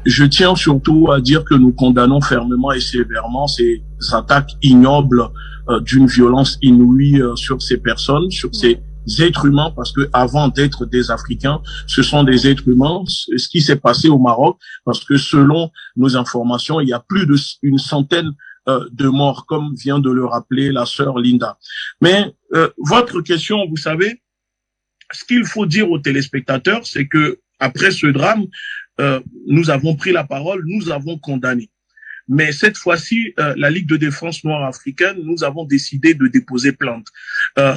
je tiens surtout à dire que nous condamnons fermement et sévèrement ces attaques ignobles d'une violence inouïe sur ces personnes, sur ces êtres humains, parce que avant d'être des Africains, ce sont des êtres humains. Ce qui s'est passé au Maroc, parce que selon nos informations, il y a plus d'une centaine de morts, comme vient de le rappeler la sœur Linda. Mais votre question, vous savez, ce qu'il faut dire aux téléspectateurs, c'est que après ce drame, nous avons pris la parole, nous avons condamné. Mais cette fois-ci, la Ligue de défense noire africaine, nous avons décidé de déposer plainte,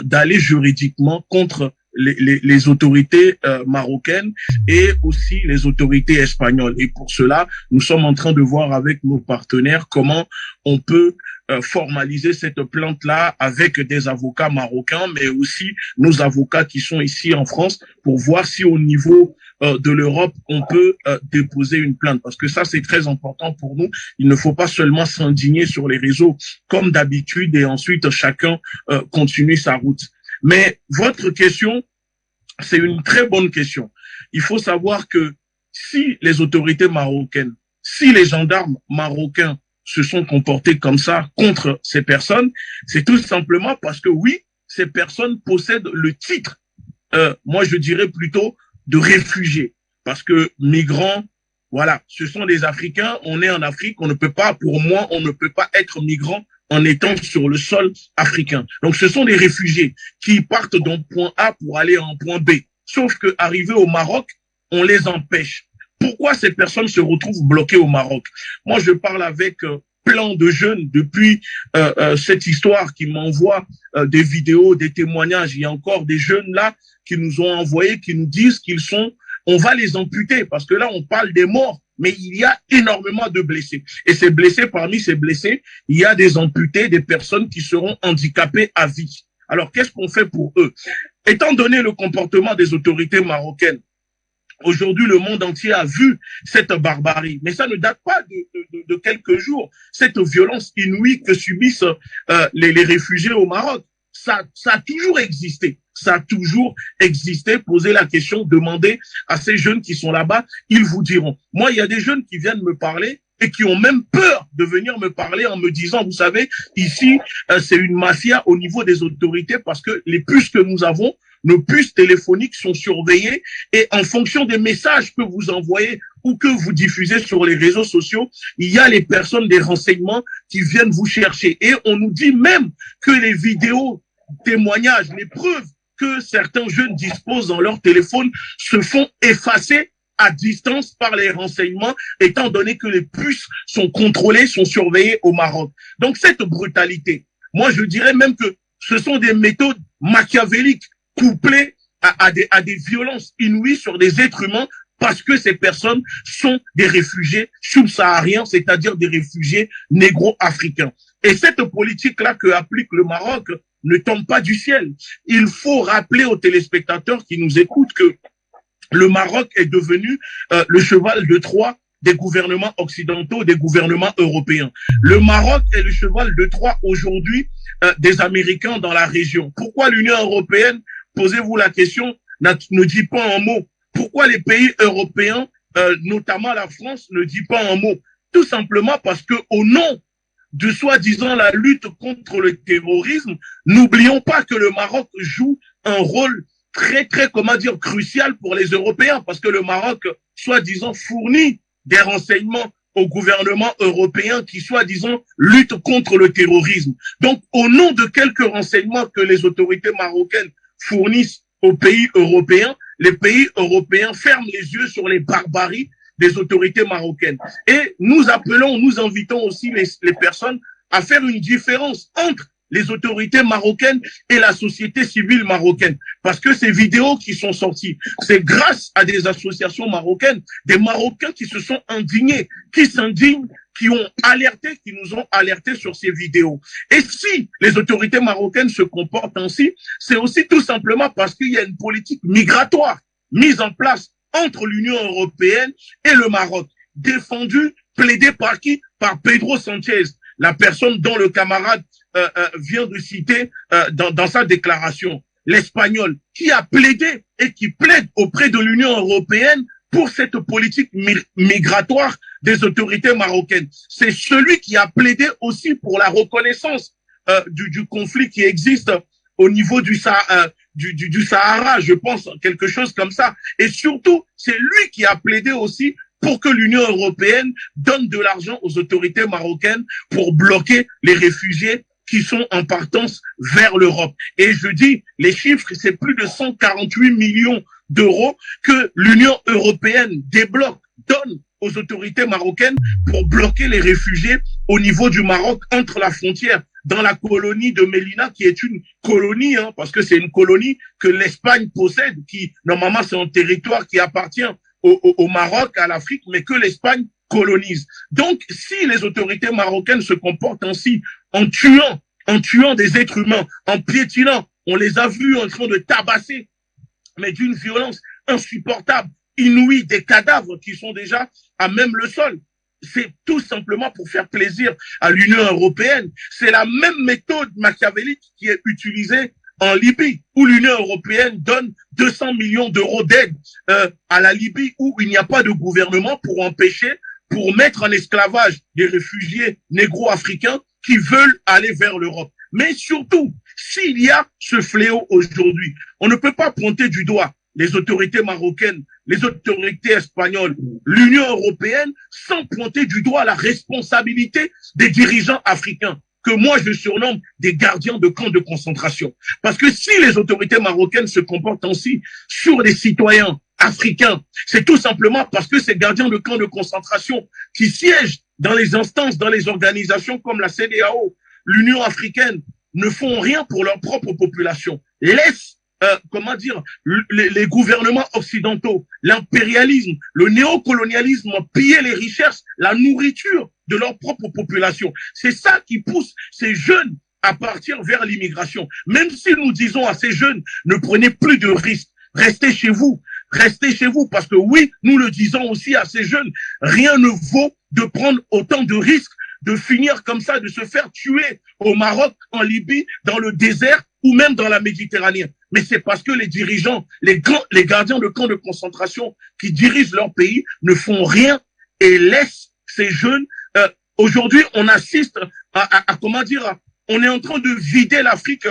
d'aller juridiquement contre les autorités marocaines et aussi les autorités espagnoles. Et pour cela, nous sommes en train de voir avec nos partenaires comment on peut formaliser cette plainte-là avec des avocats marocains, mais aussi nos avocats qui sont ici en France, pour voir si au niveau de l'Europe, on peut déposer une plainte. Parce que ça, c'est très important pour nous. Il ne faut pas seulement s'indigner sur les réseaux comme d'habitude et ensuite chacun continue sa route. Mais votre question, c'est une très bonne question. Il faut savoir que si les autorités marocaines, si les gendarmes marocains se sont comportés comme ça contre ces personnes, c'est tout simplement parce que oui, ces personnes possèdent le titre, moi je dirais plutôt de réfugiés, parce que migrants, voilà, ce sont des Africains, on est en Afrique, on ne peut pas, pour moi, on ne peut pas être migrant en étant sur le sol africain. Donc ce sont des réfugiés qui partent d'un point A pour aller en point B. Sauf que arrivés au Maroc, on les empêche. Pourquoi ces personnes se retrouvent bloquées au Maroc? Moi, je parle avec plein de jeunes depuis cette histoire qui m'envoient des vidéos, des témoignages. Il y a encore des jeunes là qui nous ont envoyé, qui nous disent qu'ils sont, on va les amputer, parce que là, on parle des morts, mais il y a énormément de blessés. Et ces blessés, parmi ces blessés, il y a des amputés, des personnes qui seront handicapées à vie. Alors, qu'est-ce qu'on fait pour eux? Étant donné le comportement des autorités marocaines, aujourd'hui, le monde entier a vu cette barbarie, mais ça ne date pas de quelques jours. Cette violence inouïe que subissent les réfugiés au Maroc, ça a toujours existé. Ça a toujours existé. Posez la question, demandez à ces jeunes qui sont là-bas, ils vous diront. Moi, il y a des jeunes qui viennent me parler et qui ont même peur de venir me parler en me disant, vous savez, ici, c'est une mafia au niveau des autorités parce que les puces que nous avons, nos puces téléphoniques sont surveillées et en fonction des messages que vous envoyez ou que vous diffusez sur les réseaux sociaux, il y a les personnes des renseignements qui viennent vous chercher. Et on nous dit même que les vidéos, témoignages, les preuves que certains jeunes disposent dans leur téléphone se font effacer à distance par les renseignements, étant donné que les puces sont contrôlées, sont surveillées au Maroc. Donc cette brutalité, moi je dirais même que ce sont des méthodes machiavéliques couplées à des violences inouïes sur des êtres humains, parce que ces personnes sont des réfugiés subsahariens, c'est-à-dire des réfugiés négro-africains. Et cette politique-là que applique le Maroc ne tombe pas du ciel. Il faut rappeler aux téléspectateurs qui nous écoutent que le Maroc est devenu le cheval de Troie des gouvernements occidentaux, des gouvernements européens. Le Maroc est le cheval de Troie aujourd'hui des Américains dans la région. Pourquoi l'Union européenne, posez-vous la question, ne dit pas un mot? Pourquoi les pays européens, notamment la France, ne dit pas un mot? Tout simplement parce que au nom de soi-disant la lutte contre le terrorisme, n'oublions pas que le Maroc joue un rôle très, comment dire, crucial pour les Européens, parce que le Maroc, soi-disant, fournit des renseignements au gouvernement européen qui, soi-disant, lutte contre le terrorisme. Donc, au nom de quelques renseignements que les autorités marocaines fournissent aux pays européens, les pays européens ferment les yeux sur les barbaries des autorités marocaines. Et nous appelons, nous invitons aussi les personnes à faire une différence entre les autorités marocaines et la société civile marocaine. Parce que ces vidéos qui sont sorties, c'est grâce à des associations marocaines, des Marocains qui se sont indignés, qui s'indignent, qui ont alerté, qui nous ont alertés sur ces vidéos. Et si les autorités marocaines se comportent ainsi, c'est aussi tout simplement parce qu'il y a une politique migratoire mise en place entre l'Union européenne et le Maroc, défendue, plaidée par qui? Par Pedro Sanchez, la personne dont le camarade vient de citer dans sa déclaration, l'Espagnol, qui a plaidé et qui plaide auprès de l'Union européenne pour cette politique migratoire des autorités marocaines. C'est celui qui a plaidé aussi pour la reconnaissance du conflit qui existe au niveau du Sahara, je pense, quelque chose comme ça. Et surtout, c'est lui qui a plaidé aussi pour que l'Union européenne donne de l'argent aux autorités marocaines pour bloquer les réfugiés qui sont en partance vers l'Europe. Et je dis, les chiffres, c'est plus de 148 millions d'euros que l'Union européenne débloque, donne aux autorités marocaines pour bloquer les réfugiés au niveau du Maroc, entre la frontière, dans la colonie de Mélina, qui est une colonie, parce que c'est une colonie que l'Espagne possède, qui, normalement, c'est un territoire qui appartient au Maroc, à l'Afrique, mais que l'Espagne colonise. Donc, si les autorités marocaines se comportent ainsi, en tuant des êtres humains, en piétinant, on les a vus en train de tabasser, mais d'une violence insupportable, inouïe, des cadavres qui sont déjà à même le sol. C'est tout simplement pour faire plaisir à l'Union européenne. C'est la même méthode machiavélique qui est utilisée en Libye, où l'Union européenne donne 200 millions d'euros d'aide à la Libye, où il n'y a pas de gouvernement pour mettre en esclavage des réfugiés négro-africains qui veulent aller vers l'Europe. Mais surtout, s'il y a ce fléau aujourd'hui, on ne peut pas pointer du doigt les autorités marocaines, les autorités espagnoles, l'Union européenne, sans pointer du doigt la responsabilité des dirigeants africains, que moi je surnomme des gardiens de camps de concentration. Parce que si les autorités marocaines se comportent ainsi sur les citoyens africains, c'est tout simplement parce que ces gardiens de camps de concentration qui siègent dans les instances, dans les organisations comme la CEDEAO, l'Union africaine, ne font rien pour leur propre population. Laissent les gouvernements occidentaux, l'impérialisme, le néocolonialisme piller les richesses, la nourriture de leur propre population. C'est ça qui pousse ces jeunes à partir vers l'immigration. Même si nous disons à ces jeunes, ne prenez plus de risques, restez chez vous, parce que oui, nous le disons aussi à ces jeunes, rien ne vaut de prendre autant de risques, de finir comme ça, de se faire tuer au Maroc, en Libye, dans le désert ou même dans la Méditerranée. Mais c'est parce que les dirigeants, les gardiens de camps de concentration qui dirigent leur pays ne font rien et laissent ces jeunes. Aujourd'hui, on assiste on est en train de vider l'Afrique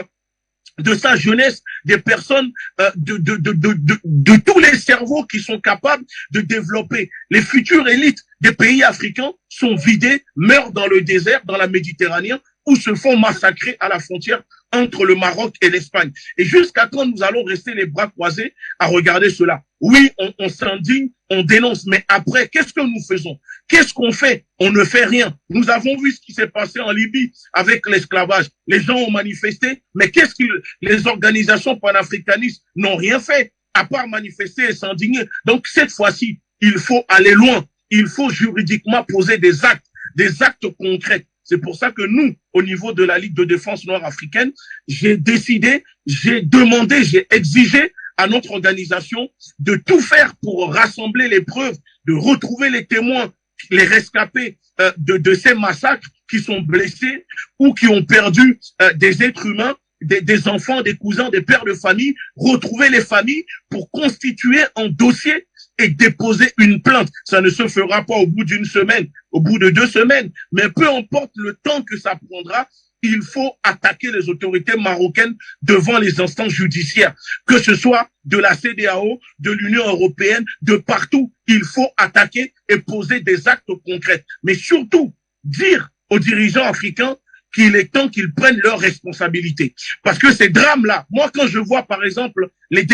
de sa jeunesse, des personnes, de tous les cerveaux qui sont capables de développer. Les futures élites des pays africains sont vidées, meurent dans le désert, dans la Méditerranée, ou se font massacrer à la frontière entre le Maroc et l'Espagne. Et jusqu'à quand nous allons rester les bras croisés à regarder cela? Oui, on s'indigne, on dénonce, mais après, qu'est-ce que nous faisons? Qu'est-ce qu'on fait? On ne fait rien. Nous avons vu ce qui s'est passé en Libye avec l'esclavage. Les gens ont manifesté, mais qu'est-ce que les organisations panafricanistes n'ont rien fait, à part manifester et s'indigner. Donc, cette fois-ci, il faut aller loin. Il faut juridiquement poser des actes concrets. C'est pour ça que nous, au niveau de la Ligue de défense nord-africaine, j'ai demandé, j'ai exigé à notre organisation de tout faire pour rassembler les preuves, de retrouver les témoins, les rescapés de ces massacres qui sont blessés ou qui ont perdu des êtres humains, des enfants, des cousins, des pères de famille, retrouver les familles pour constituer un dossier et déposer une plainte. Ça ne se fera pas au bout d'une semaine, au bout de 2 semaines, mais peu importe le temps que ça prendra, il faut attaquer les autorités marocaines devant les instances judiciaires, que ce soit de la CEDEAO, de l'Union européenne, de partout. Il faut attaquer et poser des actes concrets. Mais surtout, dire aux dirigeants africains qu'il est temps qu'ils prennent leurs responsabilités. Parce que ces drames-là, moi quand je vois par exemple les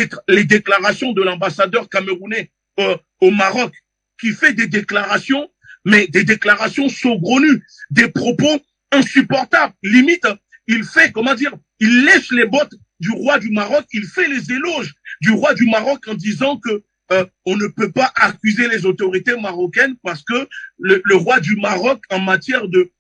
déclarations de l'ambassadeur camerounais au Maroc, qui fait des déclarations, mais des déclarations saugrenues, des propos insupportables. Limite, il fait, il lèche les bottes du roi du Maroc, il fait les éloges du roi du Maroc en disant que on ne peut pas accuser les autorités marocaines parce que le roi du Maroc, en matière de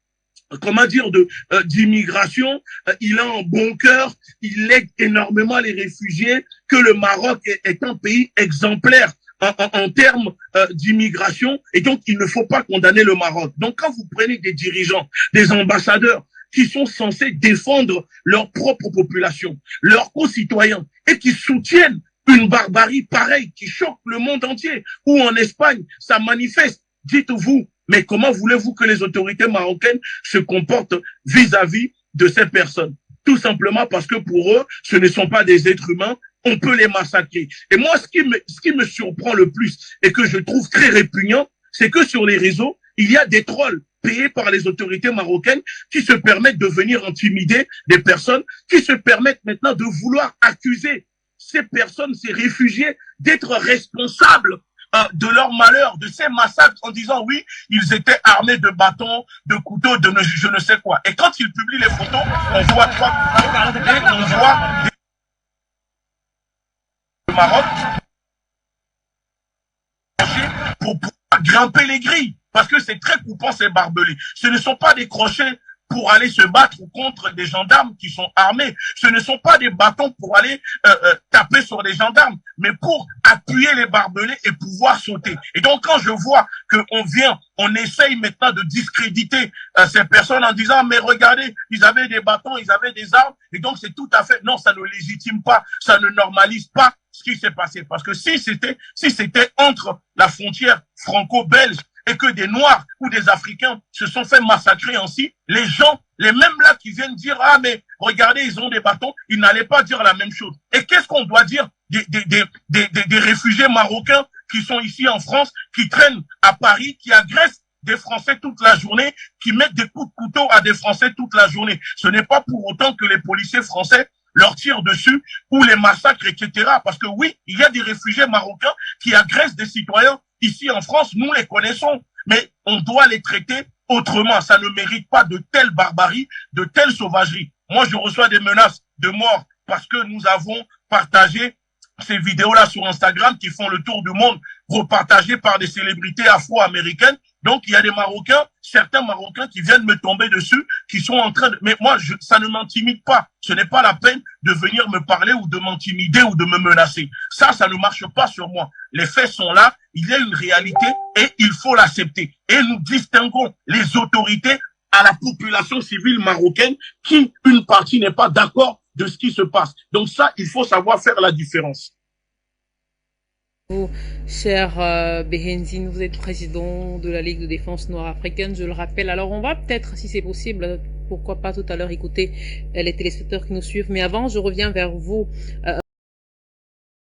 d'immigration, il a un bon cœur, il aide énormément les réfugiés, que le Maroc est un pays exemplaire en termes d'immigration, et donc il ne faut pas condamner le Maroc. Donc quand vous prenez des dirigeants, des ambassadeurs qui sont censés défendre leur propre population, leurs concitoyens, et qui soutiennent une barbarie pareille qui choque le monde entier, ou en Espagne, ça manifeste. Dites-vous, mais comment voulez-vous que les autorités marocaines se comportent vis-à-vis de ces personnes? Tout simplement parce que pour eux, ce ne sont pas des êtres humains, on peut les massacrer. Et moi, ce qui me surprend le plus et que je trouve très répugnant, c'est que sur les réseaux, il y a des trolls payés par les autorités marocaines qui se permettent de venir intimider des personnes, qui se permettent maintenant de vouloir accuser ces personnes, ces réfugiés, d'être responsables de leur malheur, de ces massacres, en disant oui, ils étaient armés de bâtons, de couteaux, de je ne sais quoi. Et quand ils publient les photos, on voit trois couteaux et on voit le Maroc pour pouvoir grimper les grilles. Parce que c'est très coupant, ces barbelés. Ce ne sont pas des crochets pour aller se battre contre des gendarmes qui sont armés. Ce ne sont pas des bâtons pour aller taper sur des gendarmes, mais pour appuyer les barbelés et pouvoir sauter. Et donc, quand je vois on essaye maintenant de discréditer ces personnes en disant, mais regardez, ils avaient des bâtons, ils avaient des armes, et donc c'est tout à fait, non, ça ne légitime pas, ça ne normalise pas ce qui s'est passé. Parce que si c'était entre la frontière franco-belge et que des Noirs ou des Africains se sont fait massacrer ainsi, les gens, les mêmes là qui viennent dire, ah mais regardez, ils ont des bâtons, ils n'allaient pas dire la même chose. Et qu'est-ce qu'on doit dire des réfugiés marocains qui sont ici en France, qui traînent à Paris, qui agressent des Français toute la journée, qui mettent des coups de couteau à des Français toute la journée? Ce n'est pas pour autant que les policiers français leur tirent dessus ou les massacrent, etc. Parce que oui, il y a des réfugiés marocains qui agressent des citoyens ici en France, nous les connaissons, mais on doit les traiter autrement. Ça ne mérite pas de telle barbarie, de telle sauvagerie. Moi, je reçois des menaces de mort parce que nous avons partagé ces vidéos-là sur Instagram qui font le tour du monde, repartagées par des célébrités afro-américaines. Donc, il y a des Marocains, certains Marocains qui viennent me tomber dessus, qui sont en train de... Mais moi, ça ne m'intimide pas. Ce n'est pas la peine de venir me parler ou de m'intimider ou de me menacer. Ça ne marche pas sur moi. Les faits sont là, il y a une réalité et il faut l'accepter. Et nous distinguons les autorités à la population civile marocaine qui, une partie, n'est pas d'accord de ce qui se passe. Donc ça, il faut savoir faire la différence. Vous, cher Behenzine, vous êtes président de la Ligue de défense noire africaine, je le rappelle. Alors on va peut-être, si c'est possible, pourquoi pas tout à l'heure écouter les téléspectateurs qui nous suivent. Mais avant, je reviens vers vous.